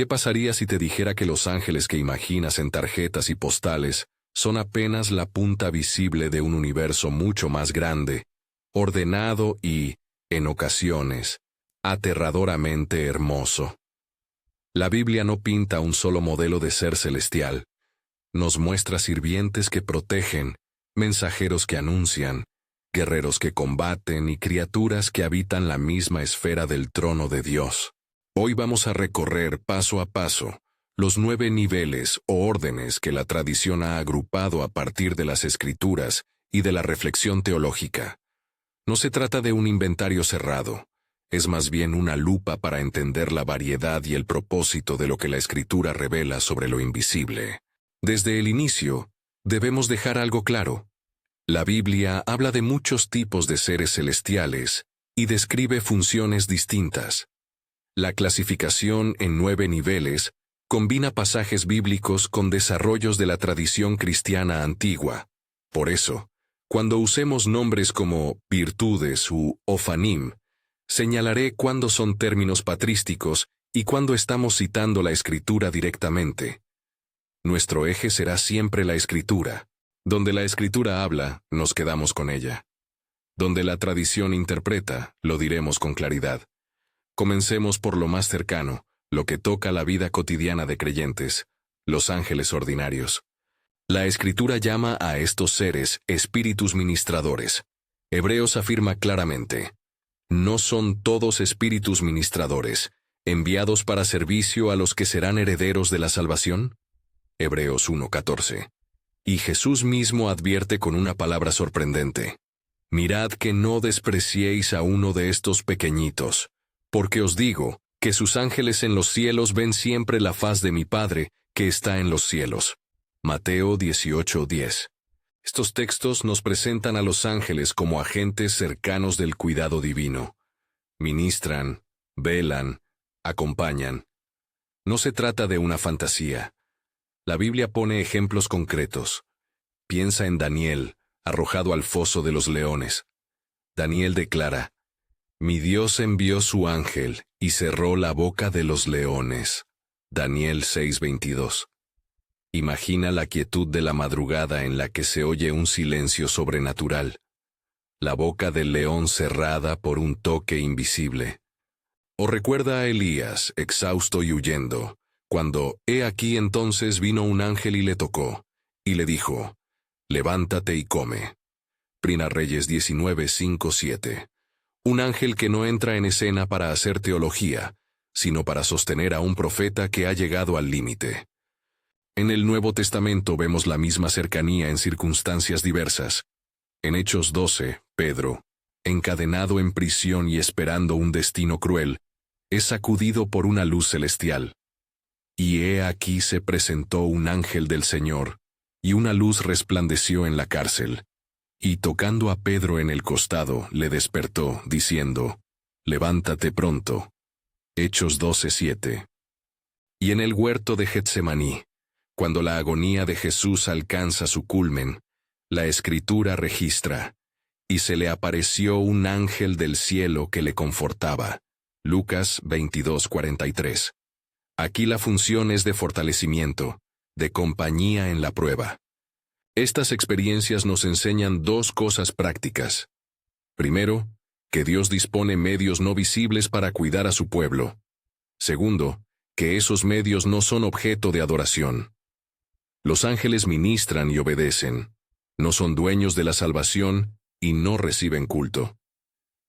¿Qué pasaría si te dijera que los ángeles que imaginas en tarjetas y postales son apenas la punta visible de un universo mucho más grande, ordenado y, en ocasiones, aterradoramente hermoso? La Biblia no pinta un solo modelo de ser celestial. Nos muestra sirvientes que protegen, mensajeros que anuncian, guerreros que combaten y criaturas que habitan la misma esfera del trono de Dios. Hoy vamos a recorrer paso a paso los 9 niveles o órdenes que la tradición ha agrupado a partir de las Escrituras y de la reflexión teológica. No se trata de un inventario cerrado, es más bien una lupa para entender la variedad y el propósito de lo que la Escritura revela sobre lo invisible. Desde el inicio, debemos dejar algo claro. La Biblia habla de muchos tipos de seres celestiales y describe funciones distintas. La clasificación en 9 niveles combina pasajes bíblicos con desarrollos de la tradición cristiana antigua. Por eso, cuando usemos nombres como virtudes u ofanim, señalaré cuándo son términos patrísticos y cuándo estamos citando la Escritura directamente. Nuestro eje será siempre la Escritura. Donde la Escritura habla, nos quedamos con ella. Donde la tradición interpreta, lo diremos con claridad. Comencemos por lo más cercano, lo que toca la vida cotidiana de creyentes, los ángeles ordinarios. La Escritura llama a estos seres espíritus ministradores. Hebreos afirma claramente: no son todos espíritus ministradores, enviados para servicio a los que serán herederos de la salvación. Hebreos 1:14. Y Jesús mismo advierte con una palabra sorprendente: mirad que no despreciéis a uno de estos pequeñitos, porque os digo que sus ángeles en los cielos ven siempre la faz de mi Padre, que está en los cielos. Mateo 18:10. Estos textos nos presentan a los ángeles como agentes cercanos del cuidado divino. Ministran, velan, acompañan. No se trata de una fantasía. La Biblia pone ejemplos concretos. Piensa en Daniel, arrojado al foso de los leones. Daniel declara: mi Dios envió su ángel y cerró la boca de los leones. Daniel 6:22. Imagina la quietud de la madrugada en la que se oye un silencio sobrenatural. La boca del león cerrada por un toque invisible. O recuerda a Elías, exhausto y huyendo, cuando, he aquí entonces vino un ángel y le tocó, y le dijo: levántate y come. Primera Reyes 19:5-7. Un ángel que no entra en escena para hacer teología, sino para sostener a un profeta que ha llegado al límite. En el Nuevo Testamento vemos la misma cercanía en circunstancias diversas. En Hechos 12, Pedro, encadenado en prisión y esperando un destino cruel, es sacudido por una luz celestial. Y he aquí se presentó un ángel del Señor, y una luz resplandeció en la cárcel. Y tocando a Pedro en el costado, le despertó, diciendo: levántate pronto. Hechos 12:7. Y en el huerto de Getsemaní, cuando la agonía de Jesús alcanza su culmen, la Escritura registra: y se le apareció un ángel del cielo que le confortaba. Lucas 22:43. Aquí la función es de fortalecimiento, de compañía en la prueba. Estas experiencias nos enseñan 2 cosas prácticas. Primero, que Dios dispone medios no visibles para cuidar a su pueblo. Segundo, que esos medios no son objeto de adoración. Los ángeles ministran y obedecen, no son dueños de la salvación y no reciben culto.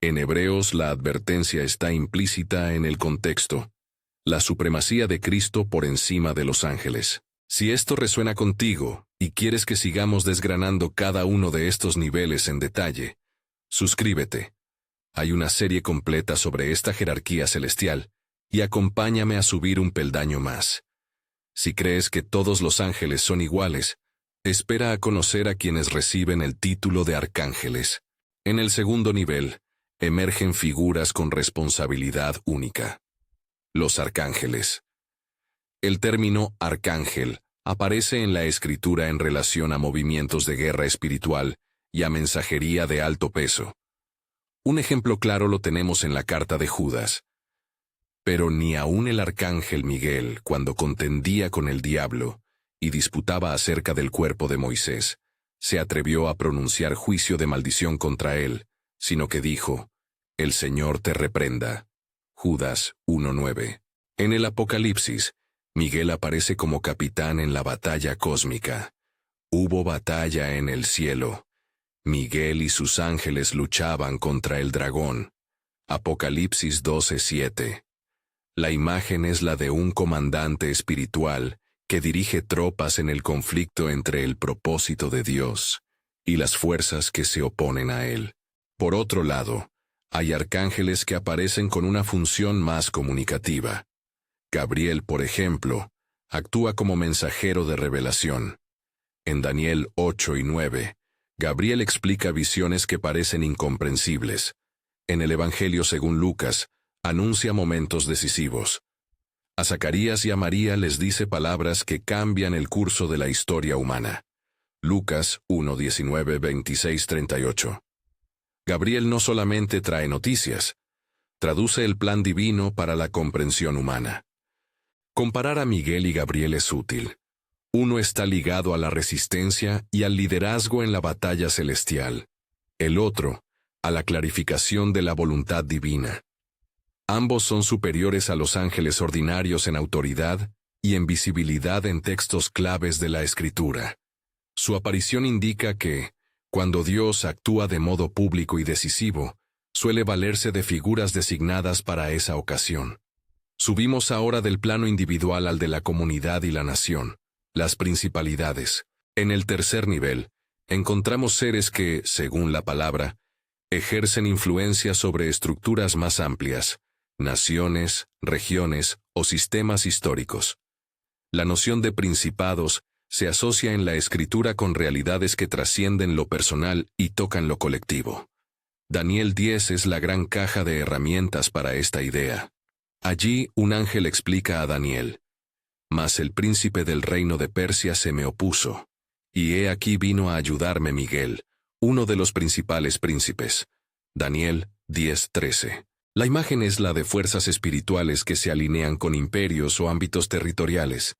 En Hebreos la advertencia está implícita en el contexto: la supremacía de Cristo por encima de los ángeles. Si esto resuena contigo y quieres que sigamos desgranando cada uno de estos niveles en detalle, suscríbete. Hay una serie completa sobre esta jerarquía celestial, y acompáñame a subir un peldaño más. Si crees que todos los ángeles son iguales, espera a conocer a quienes reciben el título de arcángeles. En el segundo nivel, emergen figuras con responsabilidad única. Los arcángeles. El término arcángel aparece en la Escritura en relación a movimientos de guerra espiritual y a mensajería de alto peso. Un ejemplo claro lo tenemos en la carta de Judas. Pero ni aun el arcángel Miguel, cuando contendía con el diablo y disputaba acerca del cuerpo de Moisés, se atrevió a pronunciar juicio de maldición contra él, sino que dijo: «El Señor te reprenda». Judas 1:9. En el Apocalipsis, Miguel aparece como capitán en la batalla cósmica. Hubo batalla en el cielo. Miguel y sus ángeles luchaban contra el dragón. Apocalipsis 12:7. La imagen es la de un comandante espiritual que dirige tropas en el conflicto entre el propósito de Dios y las fuerzas que se oponen a él. Por otro lado, hay arcángeles que aparecen con una función más comunicativa. Gabriel, por ejemplo, actúa como mensajero de revelación. En Daniel 8 y 9, Gabriel explica visiones que parecen incomprensibles. En el Evangelio según Lucas, anuncia momentos decisivos. A Zacarías y a María les dice palabras que cambian el curso de la historia humana. Lucas 1, 19, 26, 38. Gabriel no solamente trae noticias, traduce el plan divino para la comprensión humana. Comparar a Miguel y Gabriel es útil. Uno está ligado a la resistencia y al liderazgo en la batalla celestial. El otro, a la clarificación de la voluntad divina. Ambos son superiores a los ángeles ordinarios en autoridad y en visibilidad en textos claves de la Escritura. Su aparición indica que, cuando Dios actúa de modo público y decisivo, suele valerse de figuras designadas para esa ocasión. Subimos ahora del plano individual al de la comunidad y la nación, las principalidades. En el tercer nivel, encontramos seres que, según la palabra, ejercen influencia sobre estructuras más amplias, naciones, regiones o sistemas históricos. La noción de principados se asocia en la Escritura con realidades que trascienden lo personal y tocan lo colectivo. Daniel 10 es la gran caja de herramientas para esta idea. Allí un ángel explica a Daniel: «Mas el príncipe del reino de Persia se me opuso, y he aquí vino a ayudarme Miguel, uno de los principales príncipes». Daniel 10:13. La imagen es la de fuerzas espirituales que se alinean con imperios o ámbitos territoriales,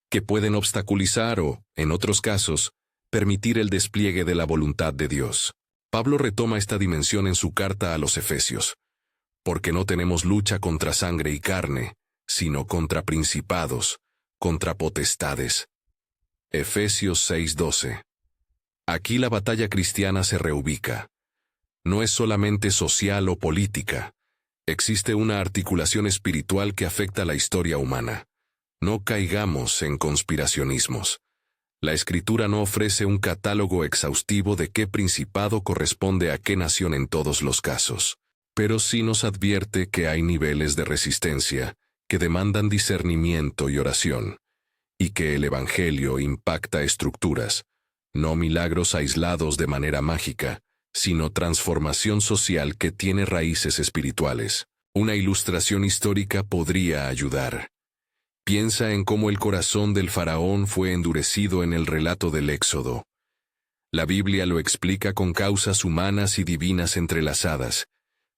que pueden obstaculizar o, en otros casos, permitir el despliegue de la voluntad de Dios. Pablo retoma esta dimensión en su carta a los Efesios. «Porque no tenemos lucha contra sangre y carne, sino contra principados, contra potestades». Efesios 6:12. Aquí la batalla cristiana se reubica. No es solamente social o política. Existe una articulación espiritual que afecta la historia humana. No caigamos en conspiracionismos. La Escritura no ofrece un catálogo exhaustivo de qué principado corresponde a qué nación en todos los casos, pero sí nos advierte que hay niveles de resistencia que demandan discernimiento y oración, y que el Evangelio impacta estructuras, no milagros aislados de manera mágica, sino transformación social que tiene raíces espirituales. Una ilustración histórica podría ayudar. Piensa en cómo el corazón del faraón fue endurecido en el relato del Éxodo. La Biblia lo explica con causas humanas y divinas entrelazadas,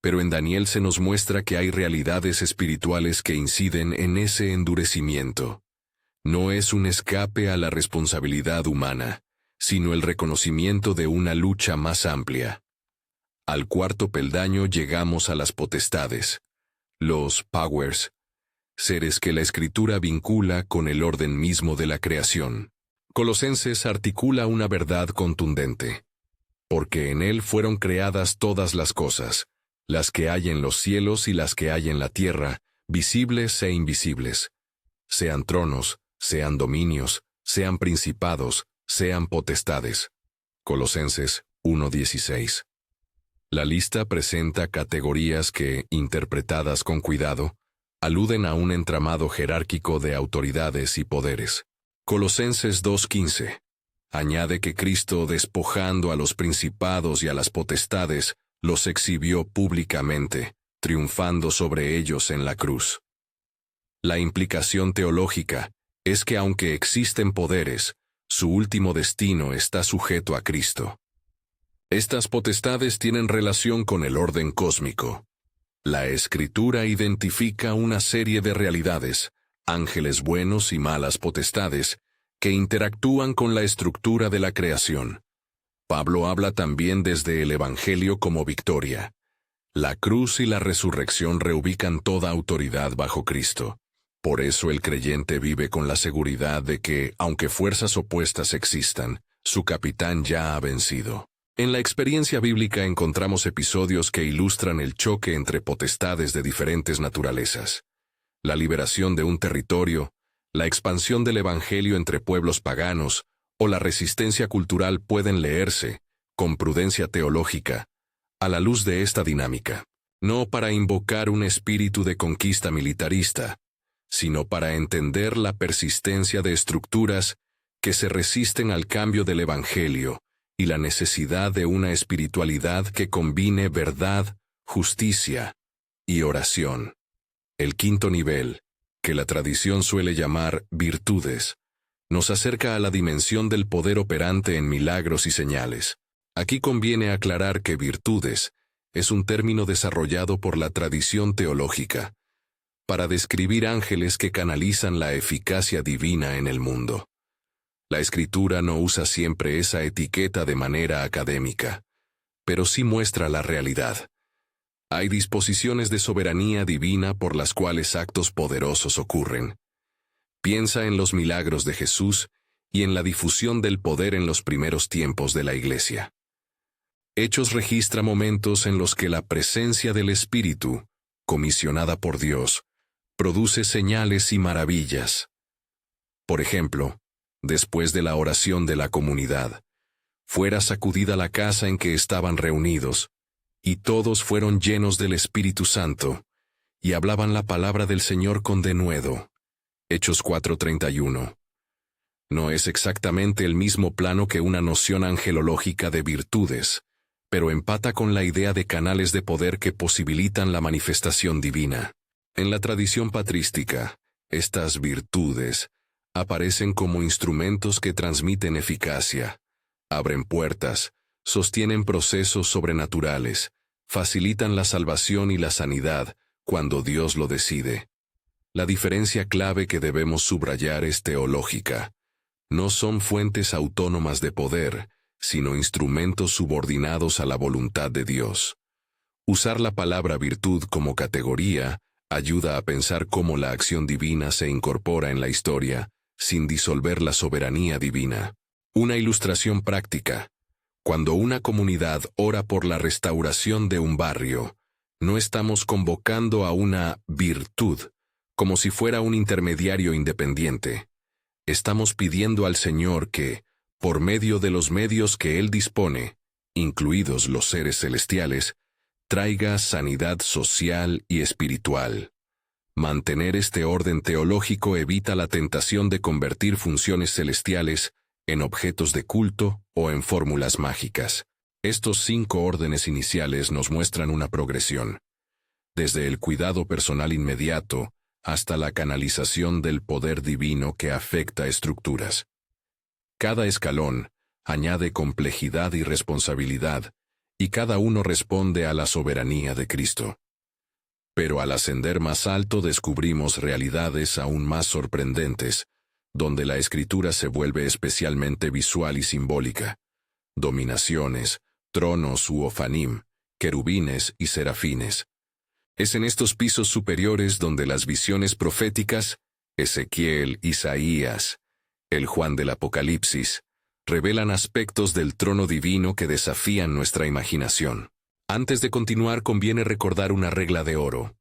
pero en Daniel se nos muestra que hay realidades espirituales que inciden en ese endurecimiento. No es un escape a la responsabilidad humana, sino el reconocimiento de una lucha más amplia. Al cuarto peldaño llegamos a las potestades, los powers, seres que la Escritura vincula con el orden mismo de la creación. Colosenses articula una verdad contundente. Porque en él fueron creadas todas las cosas, las que hay en los cielos y las que hay en la tierra, visibles e invisibles. Sean tronos, sean dominios, sean principados, sean potestades. Colosenses 1:16. La lista presenta categorías que, interpretadas con cuidado, aluden a un entramado jerárquico de autoridades y poderes. Colosenses 2:15. Añade que Cristo, despojando a los principados y a las potestades, los exhibió públicamente, triunfando sobre ellos en la cruz. La implicación teológica es que aunque existen poderes, su último destino está sujeto a Cristo. Estas potestades tienen relación con el orden cósmico. La Escritura identifica una serie de realidades, ángeles buenos y malas potestades, que interactúan con la estructura de la creación. Pablo habla también desde el Evangelio como victoria. La cruz y la resurrección reubican toda autoridad bajo Cristo. Por eso el creyente vive con la seguridad de que, aunque fuerzas opuestas existan, su capitán ya ha vencido. En la experiencia bíblica encontramos episodios que ilustran el choque entre potestades de diferentes naturalezas. La liberación de un territorio, la expansión del Evangelio entre pueblos paganos, o la resistencia cultural pueden leerse, con prudencia teológica, a la luz de esta dinámica, no para invocar un espíritu de conquista militarista, sino para entender la persistencia de estructuras que se resisten al cambio del Evangelio y la necesidad de una espiritualidad que combine verdad, justicia y oración. El quinto nivel, que la tradición suele llamar virtudes, nos acerca a la dimensión del poder operante en milagros y señales. Aquí conviene aclarar que virtudes es un término desarrollado por la tradición teológica para describir ángeles que canalizan la eficacia divina en el mundo. La Escritura no usa siempre esa etiqueta de manera académica, pero sí muestra la realidad. Hay disposiciones de soberanía divina por las cuales actos poderosos ocurren. Piensa en los milagros de Jesús y en la difusión del poder en los primeros tiempos de la Iglesia. Hechos registra momentos en los que la presencia del Espíritu, comisionada por Dios, produce señales y maravillas. Por ejemplo, después de la oración de la comunidad, fuera sacudida la casa en que estaban reunidos, y todos fueron llenos del Espíritu Santo, y hablaban la palabra del Señor con denuedo. Hechos 4:31. No es exactamente el mismo plano que una noción angelológica de virtudes, pero empata con la idea de canales de poder que posibilitan la manifestación divina. En la tradición patrística, estas virtudes aparecen como instrumentos que transmiten eficacia, abren puertas, sostienen procesos sobrenaturales, facilitan la salvación y la sanidad cuando Dios lo decide. La diferencia clave que debemos subrayar es teológica. No son fuentes autónomas de poder, sino instrumentos subordinados a la voluntad de Dios. Usar la palabra virtud como categoría ayuda a pensar cómo la acción divina se incorpora en la historia, sin disolver la soberanía divina. Una ilustración práctica. Cuando una comunidad ora por la restauración de un barrio, no estamos convocando a una virtud, como si fuera un intermediario independiente. Estamos pidiendo al Señor que, por medio de los medios que Él dispone, incluidos los seres celestiales, traiga sanidad social y espiritual. Mantener este orden teológico evita la tentación de convertir funciones celestiales en objetos de culto o en fórmulas mágicas. Estos 5 órdenes iniciales nos muestran una progresión, desde el cuidado personal inmediato hasta la canalización del poder divino que afecta estructuras. Cada escalón añade complejidad y responsabilidad, y cada uno responde a la soberanía de Cristo. Pero al ascender más alto descubrimos realidades aún más sorprendentes, donde la Escritura se vuelve especialmente visual y simbólica. Dominaciones, tronos u ofanim, querubines y serafines. Es en estos pisos superiores donde las visiones proféticas, Ezequiel, Isaías, el Juan del Apocalipsis, revelan aspectos del trono divino que desafían nuestra imaginación. Antes de continuar, conviene recordar una regla de oro.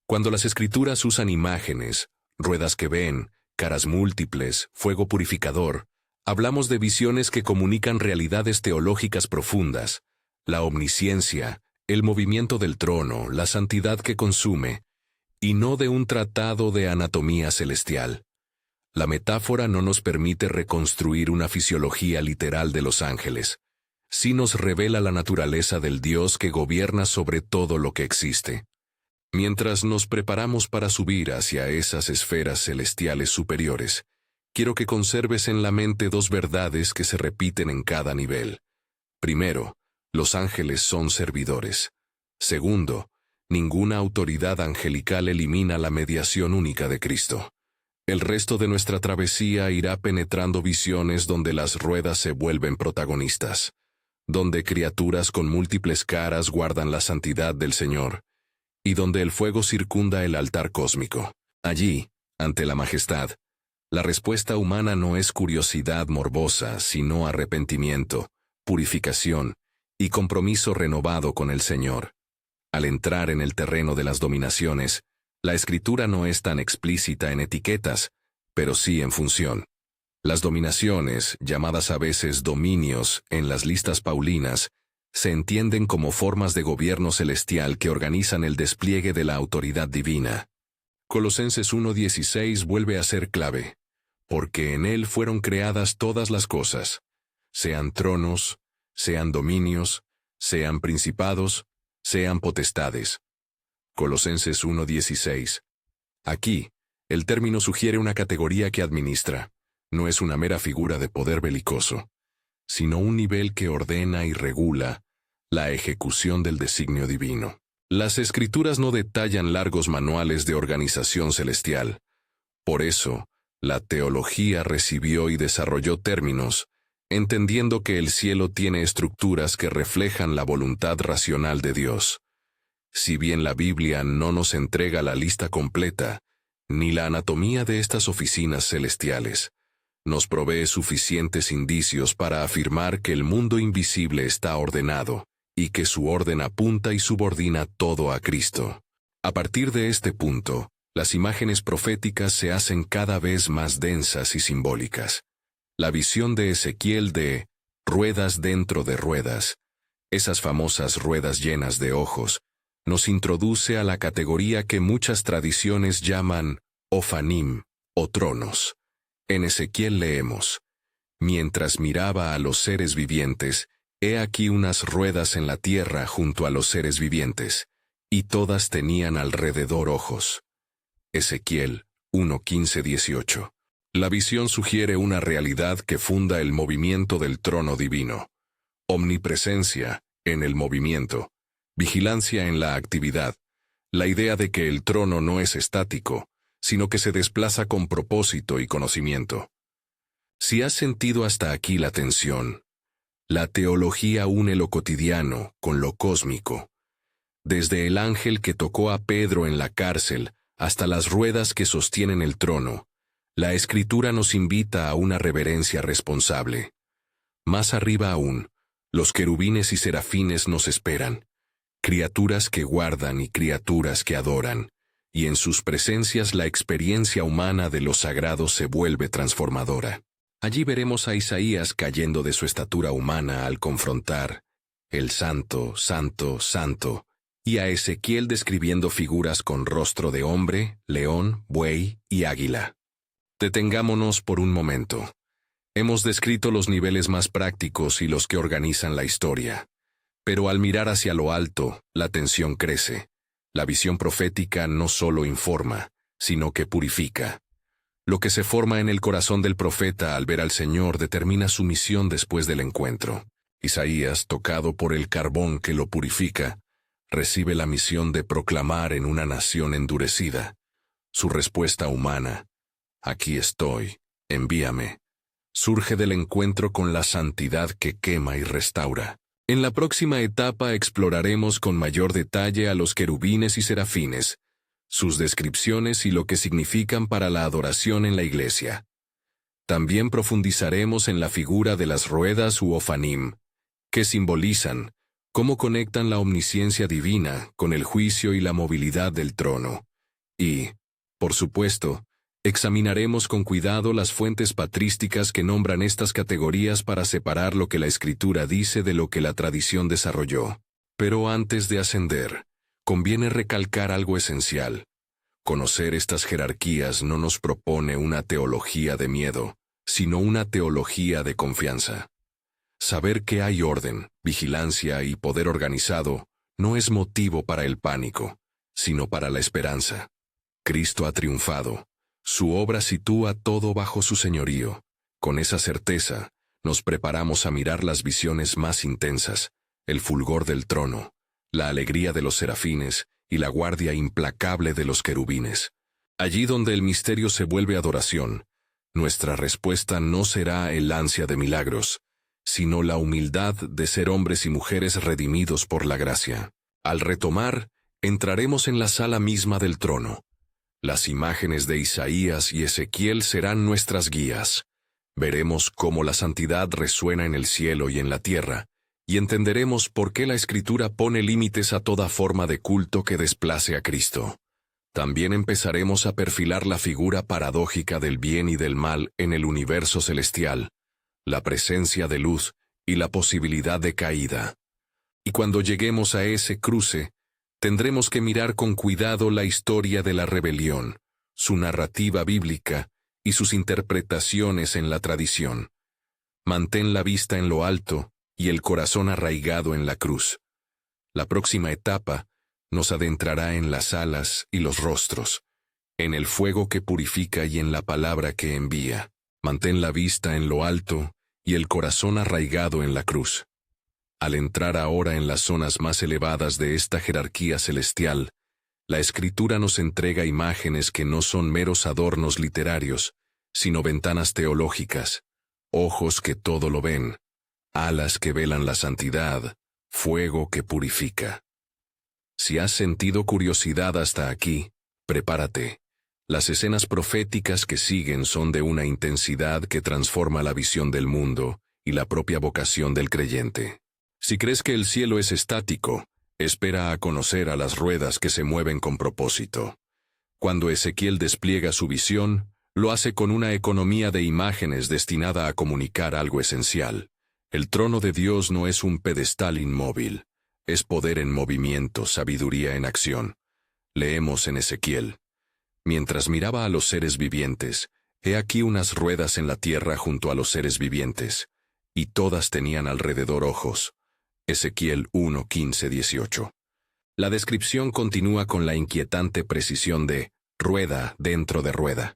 Cuando las Escrituras usan imágenes, ruedas que ven, caras múltiples, fuego purificador, hablamos de visiones que comunican realidades teológicas profundas, la omnisciencia, el movimiento del trono, la santidad que consume, y no de un tratado de anatomía celestial. La metáfora no nos permite reconstruir una fisiología literal de los ángeles, sí nos revela la naturaleza del Dios que gobierna sobre todo lo que existe. Mientras nos preparamos para subir hacia esas esferas celestiales superiores, quiero que conserves en la mente 2 verdades que se repiten en cada nivel. Primero, los ángeles son servidores. Segundo, Ninguna autoridad angelical elimina la mediación única de Cristo. El resto de nuestra travesía irá penetrando visiones donde las ruedas se vuelven protagonistas, donde criaturas con múltiples caras guardan la santidad del Señor, y donde el fuego circunda el altar cósmico. Allí, ante la majestad, la respuesta humana no es curiosidad morbosa, sino arrepentimiento, purificación y compromiso renovado con el Señor. Al entrar en el terreno de las dominaciones, la Escritura no es tan explícita en etiquetas, pero sí en función. Las dominaciones, llamadas a veces dominios en las listas paulinas, se entienden como formas de gobierno celestial que organizan el despliegue de la autoridad divina. Colosenses 1:16 vuelve a ser clave, porque en él fueron creadas todas las cosas, sean tronos, sean dominios, sean principados, sean potestades. Colosenses 1:16. Aquí, el término sugiere una categoría que administra, no es una mera figura de poder belicoso, sino un nivel que ordena y regula la ejecución del designio divino. Las Escrituras no detallan largos manuales de organización celestial. Por eso, la teología recibió y desarrolló términos, entendiendo que el cielo tiene estructuras que reflejan la voluntad racional de Dios. Si bien la Biblia no nos entrega la lista completa, ni la anatomía de estas oficinas celestiales, nos provee suficientes indicios para afirmar que el mundo invisible está ordenado, y que su orden apunta y subordina todo a Cristo. A partir de este punto, las imágenes proféticas se hacen cada vez más densas y simbólicas. La visión de Ezequiel de ruedas dentro de ruedas, esas famosas ruedas llenas de ojos, nos introduce a la categoría que muchas tradiciones llaman Ofanim, o tronos. En Ezequiel leemos: mientras miraba a los seres vivientes, he aquí unas ruedas en la tierra junto a los seres vivientes, y todas tenían alrededor ojos. Ezequiel 1:15-18. La visión sugiere una realidad que funda el movimiento del trono divino. Omnipresencia en el movimiento. Vigilancia en la actividad. La idea de que el trono no es estático, sino que se desplaza con propósito y conocimiento. Si has sentido hasta aquí la tensión, la teología une lo cotidiano con lo cósmico. Desde el ángel que tocó a Pedro en la cárcel hasta las ruedas que sostienen el trono, la Escritura nos invita a una reverencia responsable. Más arriba aún, los querubines y serafines nos esperan, criaturas que guardan y criaturas que adoran, y en sus presencias la experiencia humana de lo sagrado se vuelve transformadora. Allí veremos a Isaías cayendo de su estatura humana al confrontar el santo, santo, santo, y a Ezequiel describiendo figuras con rostro de hombre, león, buey y águila. Detengámonos por un momento. Hemos descrito los niveles más prácticos y los que organizan la historia. Pero al mirar hacia lo alto, la tensión crece. La visión profética no solo informa, sino que purifica. Lo que se forma en el corazón del profeta al ver al Señor determina su misión después del encuentro. Isaías, tocado por el carbón que lo purifica, recibe la misión de proclamar en una nación endurecida. Su respuesta humana, «Aquí estoy, envíame», surge del encuentro con la santidad que quema y restaura. En la próxima etapa exploraremos con mayor detalle a los querubines y serafines, sus descripciones y lo que significan para la adoración en la iglesia. También profundizaremos en la figura de las ruedas u ofanim, que simbolizan, cómo conectan la omnisciencia divina con el juicio y la movilidad del trono. Y, por supuesto, examinaremos con cuidado las fuentes patrísticas que nombran estas categorías para separar lo que la Escritura dice de lo que la tradición desarrolló. Pero antes de ascender, conviene recalcar algo esencial. Conocer estas jerarquías no nos propone una teología de miedo, sino una teología de confianza. Saber que hay orden, vigilancia y poder organizado no es motivo para el pánico, sino para la esperanza. Cristo ha triunfado. Su obra sitúa todo bajo su señorío. Con esa certeza, nos preparamos a mirar las visiones más intensas, el fulgor del trono, la alegría de los serafines y la guardia implacable de los querubines. Allí donde el misterio se vuelve adoración, nuestra respuesta no será el ansia de milagros, sino la humildad de ser hombres y mujeres redimidos por la gracia. Al retomar, entraremos en la sala misma del trono. Las imágenes de Isaías y Ezequiel serán nuestras guías. Veremos cómo la santidad resuena en el cielo y en la tierra, y entenderemos por qué la Escritura pone límites a toda forma de culto que desplace a Cristo. También empezaremos a perfilar la figura paradójica del bien y del mal en el universo celestial, la presencia de luz y la posibilidad de caída. Y cuando lleguemos a ese cruce, tendremos que mirar con cuidado la historia de la rebelión, su narrativa bíblica y sus interpretaciones en la tradición. Mantén la vista en lo alto y el corazón arraigado en la cruz. La próxima etapa nos adentrará en las alas y los rostros, en el fuego que purifica y en la palabra que envía. Mantén la vista en lo alto y el corazón arraigado en la cruz. Al entrar ahora en las zonas más elevadas de esta jerarquía celestial, la Escritura nos entrega imágenes que no son meros adornos literarios, sino ventanas teológicas, ojos que todo lo ven, alas que velan la santidad, fuego que purifica. Si has sentido curiosidad hasta aquí, prepárate. Las escenas proféticas que siguen son de una intensidad que transforma la visión del mundo y la propia vocación del creyente. Si crees que el cielo es estático, espera a conocer a las ruedas que se mueven con propósito. Cuando Ezequiel despliega su visión, lo hace con una economía de imágenes destinada a comunicar algo esencial. El trono de Dios no es un pedestal inmóvil, es poder en movimiento, sabiduría en acción. Leemos en Ezequiel: mientras miraba a los seres vivientes, he aquí unas ruedas en la tierra junto a los seres vivientes, y todas tenían alrededor ojos. Ezequiel 1, 15, 18. La descripción continúa con la inquietante precisión de rueda dentro de rueda,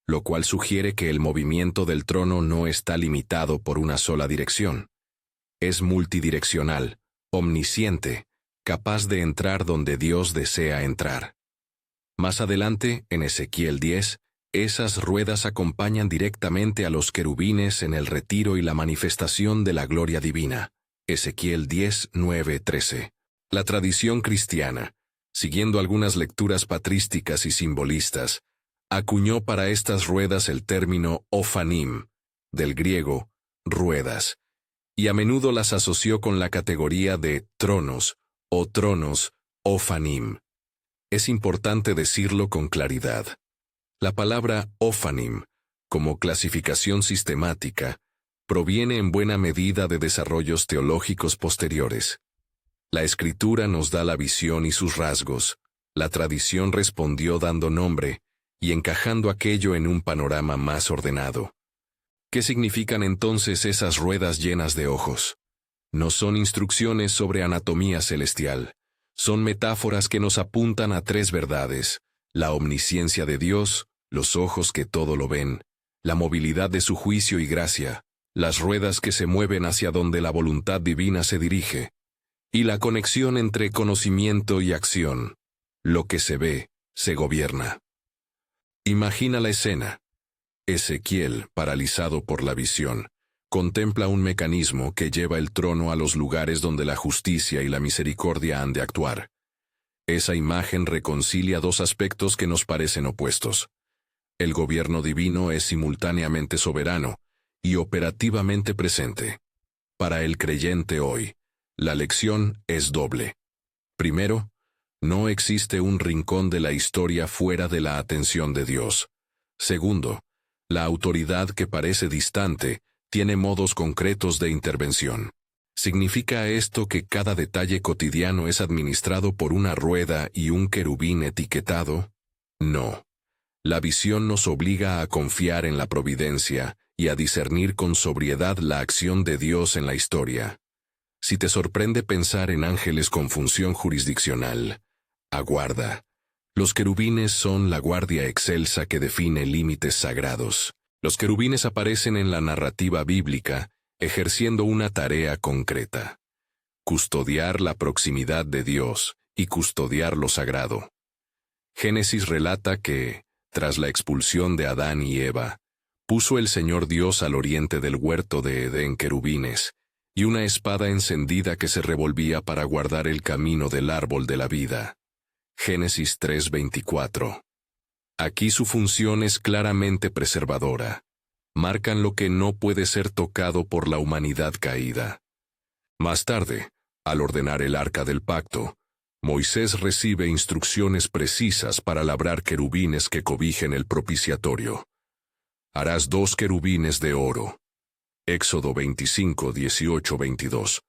lo cual sugiere que el movimiento del trono no está limitado por una sola dirección. Es multidireccional, omnisciente, capaz de entrar donde Dios desea entrar. Más adelante, en Ezequiel 10, esas ruedas acompañan directamente a los querubines en el retiro y la manifestación de la gloria divina. Ezequiel 10, 9, 13. La tradición cristiana, siguiendo algunas lecturas patrísticas y simbolistas, acuñó para estas ruedas el término ophanim, del griego ruedas, y a menudo las asoció con la categoría de tronos o tronos ophanim. Es importante decirlo con claridad. La palabra ophanim, como clasificación sistemática, proviene en buena medida de desarrollos teológicos posteriores. La Escritura nos da la visión y sus rasgos, la tradición respondió dando nombre y encajando aquello en un panorama más ordenado. ¿Qué significan entonces esas ruedas llenas de ojos? No son instrucciones sobre anatomía celestial. Son metáforas que nos apuntan a tres verdades: la omnisciencia de Dios, los ojos que todo lo ven, la movilidad de su juicio y gracia, las ruedas que se mueven hacia donde la voluntad divina se dirige, y la conexión entre conocimiento y acción. Lo que se ve, se gobierna. Imagina la escena. Ezequiel, paralizado por la visión, contempla un mecanismo que lleva el trono a los lugares donde la justicia y la misericordia han de actuar. Esa imagen reconcilia dos aspectos que nos parecen opuestos. El gobierno divino es simultáneamente soberano y operativamente presente. Para el creyente hoy, la lección es doble. Primero, no existe un rincón de la historia fuera de la atención de Dios. Segundo, la autoridad que parece distante tiene modos concretos de intervención. ¿Significa esto que cada detalle cotidiano es administrado por una rueda y un querubín etiquetado? No. La visión nos obliga a confiar en la providencia y a discernir con sobriedad la acción de Dios en la historia. Si te sorprende pensar en ángeles con función jurisdiccional, aguarda. Los querubines son la guardia excelsa que define límites sagrados. Los querubines aparecen en la narrativa bíblica, ejerciendo una tarea concreta: custodiar la proximidad de Dios y custodiar lo sagrado. Génesis relata que, tras la expulsión de Adán y Eva, puso el Señor Dios al oriente del huerto de Edén querubines, y una espada encendida que se revolvía para guardar el camino del árbol de la vida. Génesis 3:24. Aquí su función es claramente preservadora. Marcan lo que no puede ser tocado por la humanidad caída. Más tarde, al ordenar el arca del pacto, Moisés recibe instrucciones precisas para labrar querubines que cobijen el propiciatorio. Harás 2 querubines de oro. Éxodo 25, 18, 22.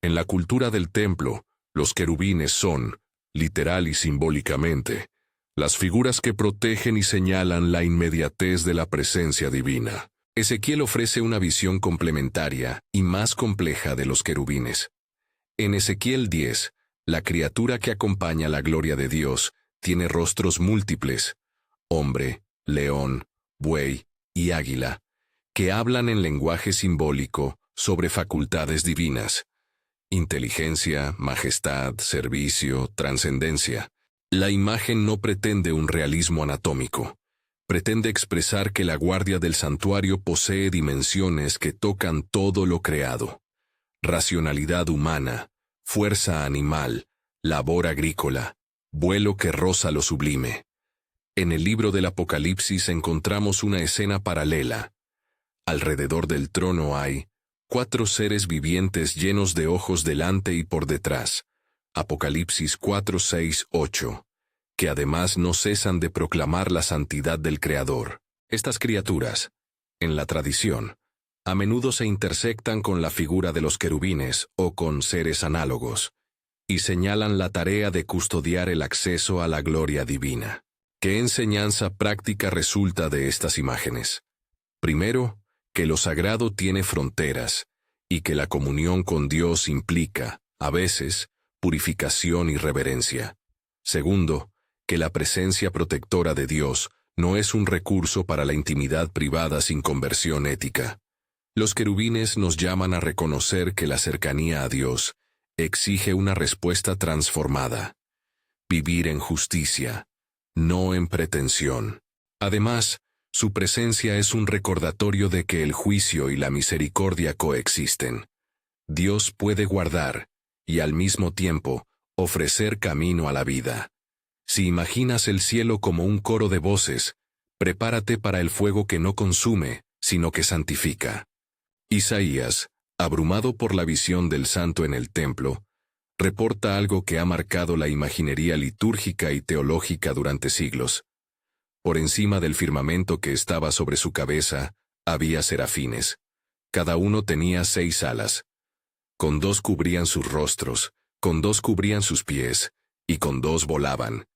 En la cultura del templo, los querubines son, literal y simbólicamente, las figuras que protegen y señalan la inmediatez de la presencia divina. Ezequiel ofrece una visión complementaria y más compleja de los querubines. En Ezequiel 10, la criatura que acompaña la gloria de Dios tiene rostros múltiples, hombre, león, buey y águila, que hablan en lenguaje simbólico sobre facultades divinas: inteligencia, majestad, servicio, trascendencia. La imagen no pretende un realismo anatómico. Pretende expresar que la guardia del santuario posee dimensiones que tocan todo lo creado: racionalidad humana, fuerza animal, labor agrícola, vuelo que roza lo sublime. En el libro del Apocalipsis encontramos una escena paralela. Alrededor del trono hay 4 seres vivientes llenos de ojos delante y por detrás. Apocalipsis 4, 6, 8. Que además no cesan de proclamar la santidad del Creador. Estas criaturas, en la tradición, a menudo se intersectan con la figura de los querubines o con seres análogos, y señalan la tarea de custodiar el acceso a la gloria divina. ¿Qué enseñanza práctica resulta de estas imágenes? Primero, que lo sagrado tiene fronteras, y que la comunión con Dios implica, a veces, purificación y reverencia. Segundo, que la presencia protectora de Dios no es un recurso para la intimidad privada sin conversión ética. Los querubines nos llaman a reconocer que la cercanía a Dios exige una respuesta transformada. Vivir en justicia, no en pretensión. Además, su presencia es un recordatorio de que el juicio y la misericordia coexisten. Dios puede guardar, y al mismo tiempo, ofrecer camino a la vida. Si imaginas el cielo como un coro de voces, prepárate para el fuego que no consume, sino que santifica. Isaías, abrumado por la visión del santo en el templo, reporta algo que ha marcado la imaginería litúrgica y teológica durante siglos. Por encima del firmamento que estaba sobre su cabeza, había serafines. Cada uno tenía 6 alas. Con 2 cubrían sus rostros, con 2 cubrían sus pies, y con 2 volaban.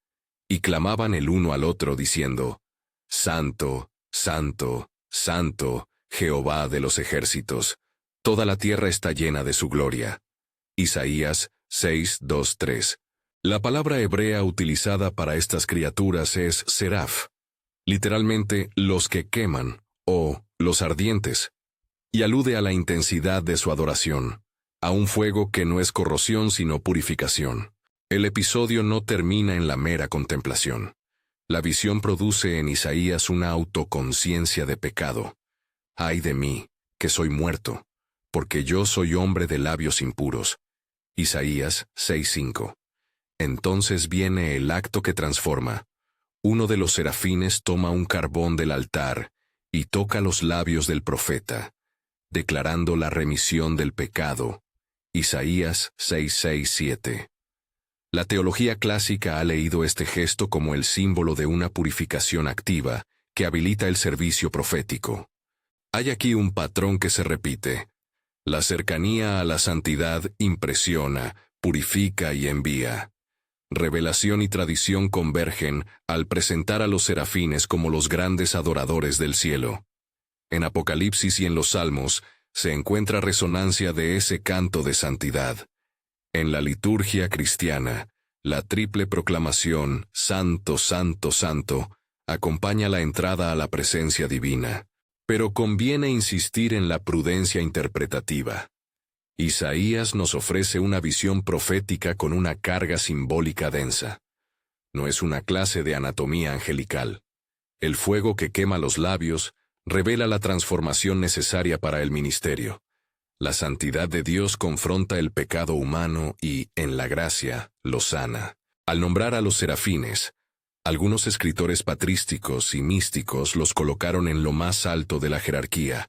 Y clamaban el uno al otro diciendo: Santo, Santo, Santo, Jehová de los ejércitos, toda la tierra está llena de su gloria. Isaías 6, 2, 3. La palabra hebrea utilizada para estas criaturas es seraf, literalmente los que queman, o los ardientes, y alude a la intensidad de su adoración, a un fuego que no es corrosión sino purificación. El episodio no termina en la mera contemplación. La visión produce en Isaías una autoconciencia de pecado. Ay de mí, que soy muerto, porque yo soy hombre de labios impuros. Isaías 6:5. Entonces viene el acto que transforma. Uno de los serafines toma un carbón del altar y toca los labios del profeta, declarando la remisión del pecado. Isaías 6:6-7. La teología clásica ha leído este gesto como el símbolo de una purificación activa que habilita el servicio profético. Hay aquí un patrón que se repite. La cercanía a la santidad impresiona, purifica y envía. Revelación y tradición convergen al presentar a los serafines como los grandes adoradores del cielo. En Apocalipsis y en los Salmos se encuentra resonancia de ese canto de santidad. En la liturgia cristiana, la triple proclamación Santo, Santo, Santo acompaña la entrada a la presencia divina. Pero conviene insistir en la prudencia interpretativa. Isaías nos ofrece una visión profética con una carga simbólica densa. No es una clase de anatomía angelical. El fuego que quema los labios revela la transformación necesaria para el ministerio. La santidad de Dios confronta el pecado humano y, en la gracia, lo sana. Al nombrar a los serafines, algunos escritores patrísticos y místicos los colocaron en lo más alto de la jerarquía,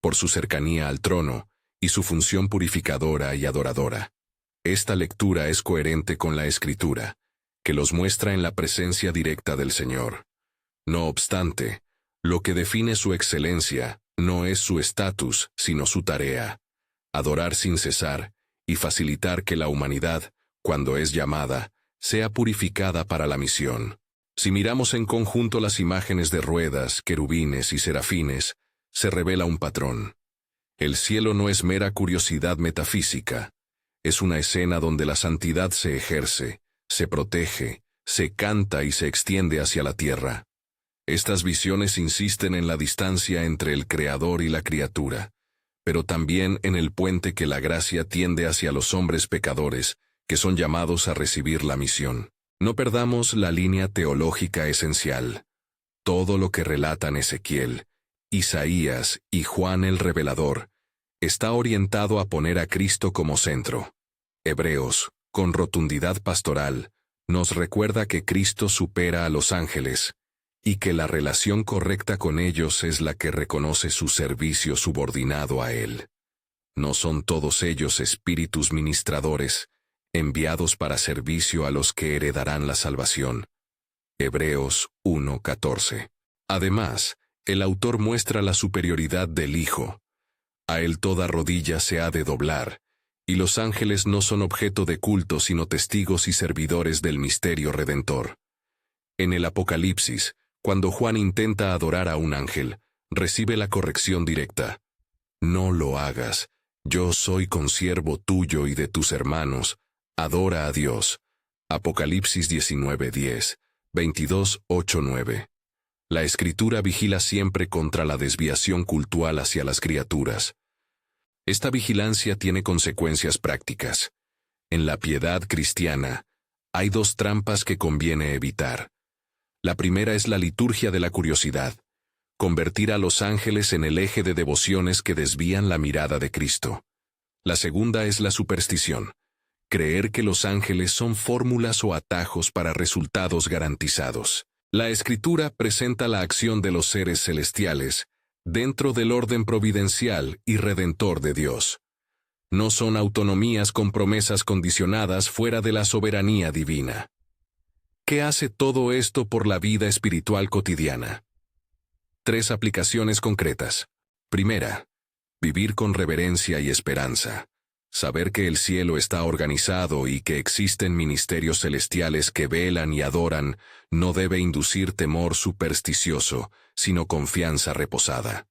por su cercanía al trono y su función purificadora y adoradora. Esta lectura es coherente con la Escritura, que los muestra en la presencia directa del Señor. No obstante, lo que define su excelencia no es su estatus, sino su tarea: adorar sin cesar y facilitar que la humanidad, cuando es llamada, sea purificada para la misión. Si miramos en conjunto las imágenes de ruedas, querubines y serafines, se revela un patrón. El cielo no es mera curiosidad metafísica, es una escena donde la santidad se ejerce, se protege, se canta y se extiende hacia la tierra. Estas visiones insisten en la distancia entre el Creador y la criatura, pero también en el puente que la gracia tiende hacia los hombres pecadores, que son llamados a recibir la misión. No perdamos la línea teológica esencial. Todo lo que relatan Ezequiel, Isaías y Juan el Revelador está orientado a poner a Cristo como centro. Hebreos, con rotundidad pastoral, nos recuerda que Cristo supera a los ángeles, y que la relación correcta con ellos es la que reconoce su servicio subordinado a Él. ¿No son todos ellos espíritus ministradores, enviados para servicio a los que heredarán la salvación? Hebreos 1:14. Además, el autor muestra la superioridad del Hijo. A Él toda rodilla se ha de doblar, y los ángeles no son objeto de culto sino testigos y servidores del misterio redentor. En el Apocalipsis, cuando Juan intenta adorar a un ángel, recibe la corrección directa: no lo hagas, yo soy consiervo tuyo y de tus hermanos, adora a Dios. Apocalipsis 19:10, 22:8-9. La Escritura vigila siempre contra la desviación cultural hacia las criaturas. Esta vigilancia tiene consecuencias prácticas. En la piedad cristiana, hay dos trampas que conviene evitar. La primera es la liturgia de la curiosidad, convertir a los ángeles en el eje de devociones que desvían la mirada de Cristo. La segunda es la superstición, creer que los ángeles son fórmulas o atajos para resultados garantizados. La Escritura presenta la acción de los seres celestiales dentro del orden providencial y redentor de Dios. No son autonomías con promesas condicionadas fuera de la soberanía divina. ¿Qué hace todo esto por la vida espiritual cotidiana? 3 aplicaciones concretas. Primera, vivir con reverencia y esperanza. Saber que el cielo está organizado y que existen ministerios celestiales que velan y adoran no debe inducir temor supersticioso, sino confianza reposada.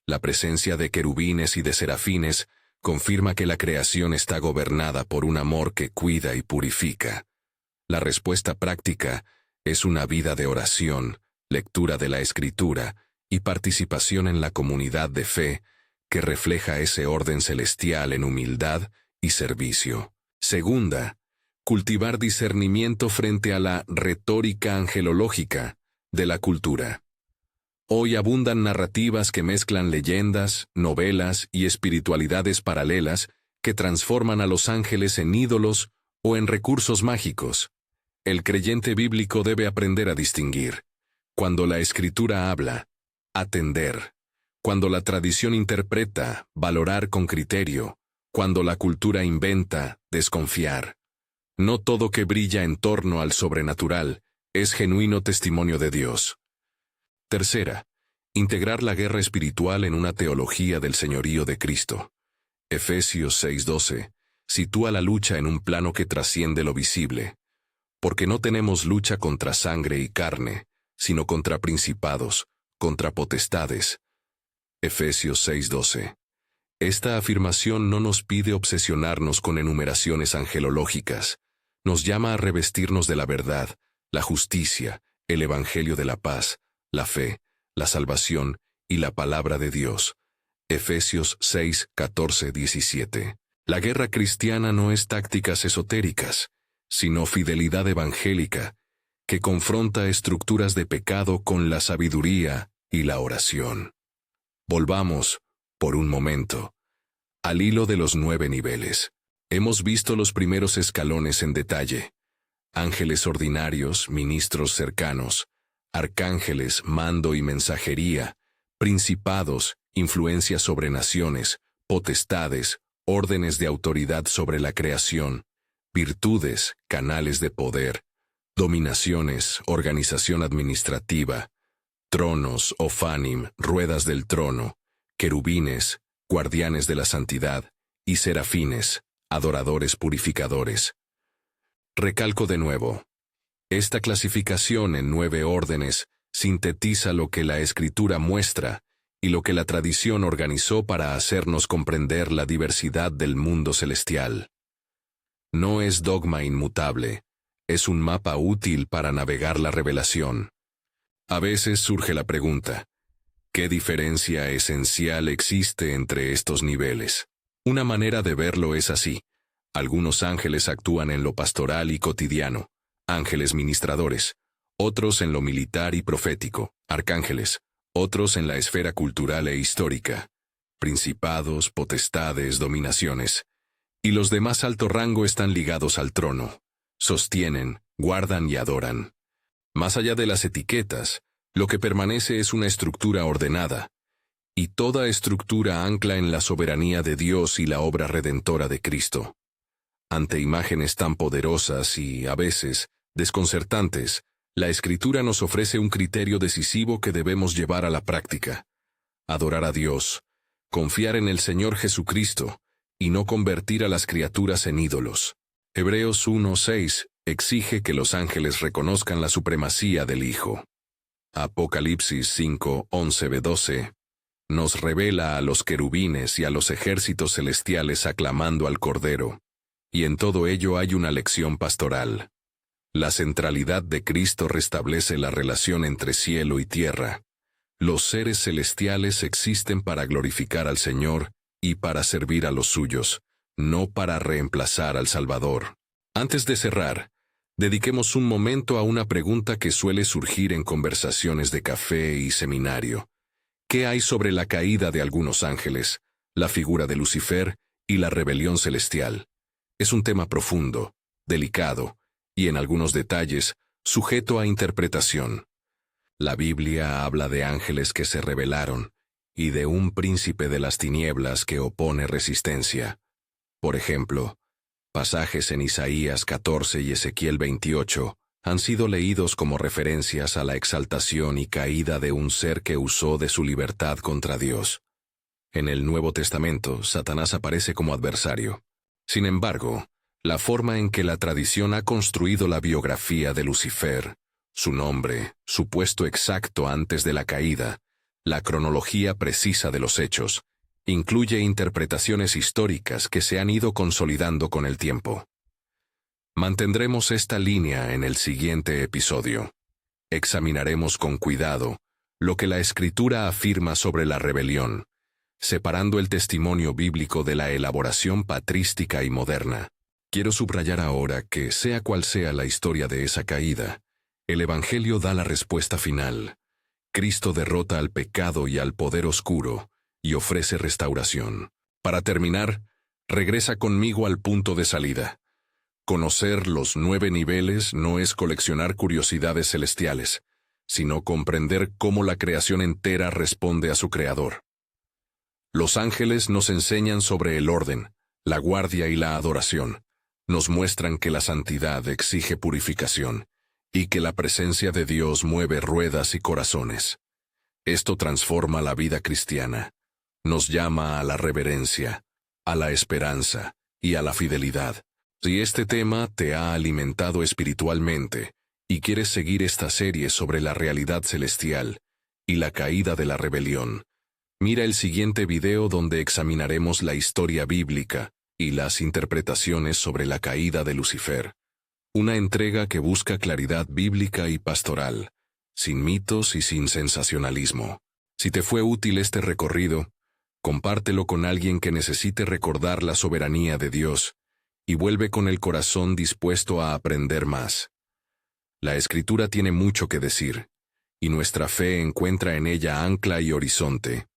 La presencia de querubines y de serafines confirma que la creación está gobernada por un amor que cuida y purifica. La respuesta práctica es una vida de oración, lectura de la Escritura y participación en la comunidad de fe que refleja ese orden celestial en humildad y servicio. Segunda, cultivar discernimiento frente a la retórica angelológica de la cultura. Hoy abundan narrativas que mezclan leyendas, novelas y espiritualidades paralelas que transforman a los ángeles en ídolos o en recursos mágicos. El creyente bíblico debe aprender a distinguir. Cuando la Escritura habla, atender. Cuando la tradición interpreta, valorar con criterio. Cuando la cultura inventa, desconfiar. No todo que brilla en torno al sobrenatural es genuino testimonio de Dios. Tercera, integrar la guerra espiritual en una teología del señorío de Cristo. Efesios 6:12 sitúa la lucha en un plano que trasciende lo visible. Porque no tenemos lucha contra sangre y carne, sino contra principados, contra potestades. Efesios 6:12. Esta afirmación no nos pide obsesionarnos con enumeraciones angelológicas, nos llama a revestirnos de la verdad, la justicia, el evangelio de la paz, la fe, la salvación y la palabra de Dios. Efesios 6:14-17. La guerra cristiana no es tácticas esotéricas, sino fidelidad evangélica, que confronta estructuras de pecado con la sabiduría y la oración. Volvamos, por un momento, al hilo de los 9 niveles. Hemos visto los primeros escalones en detalle. Ángeles ordinarios, ministros cercanos, arcángeles, mando y mensajería, principados, influencias sobre naciones, potestades, órdenes de autoridad sobre la creación, virtudes, canales de poder, dominaciones, organización administrativa, tronos, ofanim, ruedas del trono, querubines, guardianes de la santidad, y serafines, adoradores purificadores. Recalco de nuevo. Esta clasificación en 9 órdenes sintetiza lo que la Escritura muestra y lo que la tradición organizó para hacernos comprender la diversidad del mundo celestial. No es dogma inmutable, es un mapa útil para navegar la revelación. A veces surge la pregunta, ¿qué diferencia esencial existe entre estos niveles? Una manera de verlo es así. Algunos ángeles actúan en lo pastoral y cotidiano, ángeles ministradores, otros en lo militar y profético, arcángeles, otros en la esfera cultural e histórica, principados, potestades, dominaciones, y los de más alto rango están ligados al trono, sostienen, guardan y adoran. Más allá de las etiquetas, lo que permanece es una estructura ordenada, y toda estructura ancla en la soberanía de Dios y la obra redentora de Cristo. Ante imágenes tan poderosas y, a veces, desconcertantes, la Escritura nos ofrece un criterio decisivo que debemos llevar a la práctica. Adorar a Dios, confiar en el Señor Jesucristo, y no convertir a las criaturas en ídolos. Hebreos 1:6 exige que los ángeles reconozcan la supremacía del Hijo. Apocalipsis 5:11-12 nos revela a los querubines y a los ejércitos celestiales aclamando al Cordero, y en todo ello hay una lección pastoral. La centralidad de Cristo restablece la relación entre cielo y tierra. Los seres celestiales existen para glorificar al Señor y para servir a los suyos, no para reemplazar al Salvador. Antes de cerrar, dediquemos un momento a una pregunta que suele surgir en conversaciones de café y seminario. ¿Qué hay sobre la caída de algunos ángeles, la figura de Lucifer y la rebelión celestial? Es un tema profundo, delicado, y en algunos detalles, sujeto a interpretación. La Biblia habla de ángeles que se rebelaron, y de un príncipe de las tinieblas que opone resistencia. Por ejemplo, pasajes en Isaías 14 y Ezequiel 28 han sido leídos como referencias a la exaltación y caída de un ser que usó de su libertad contra Dios. En el Nuevo Testamento, Satanás aparece como adversario. Sin embargo, la forma en que la tradición ha construido la biografía de Lucifer, su nombre, su puesto exacto antes de la caída, la cronología precisa de los hechos, incluye interpretaciones históricas que se han ido consolidando con el tiempo. Mantendremos esta línea en el siguiente episodio. Examinaremos con cuidado lo que la Escritura afirma sobre la rebelión, separando el testimonio bíblico de la elaboración patrística y moderna. Quiero subrayar ahora que, sea cual sea la historia de esa caída, el Evangelio da la respuesta final. Cristo derrota al pecado y al poder oscuro, y ofrece restauración. Para terminar, regresa conmigo al punto de salida. Conocer los 9 niveles no es coleccionar curiosidades celestiales, sino comprender cómo la creación entera responde a su Creador. Los ángeles nos enseñan sobre el orden, la guardia y la adoración. Nos muestran que la santidad exige purificación, y que la presencia de Dios mueve ruedas y corazones. Esto transforma la vida cristiana. Nos llama a la reverencia, a la esperanza y a la fidelidad. Si este tema te ha alimentado espiritualmente y quieres seguir esta serie sobre la realidad celestial y la caída de la rebelión, mira el siguiente video donde examinaremos la historia bíblica y las interpretaciones sobre la caída de Lucifer. Una entrega que busca claridad bíblica y pastoral, sin mitos y sin sensacionalismo. Si te fue útil este recorrido, Compártelo con alguien que necesite recordar la soberanía de Dios, y vuelve con el corazón dispuesto a aprender más. La Escritura tiene mucho que decir, y nuestra fe encuentra en ella ancla y horizonte.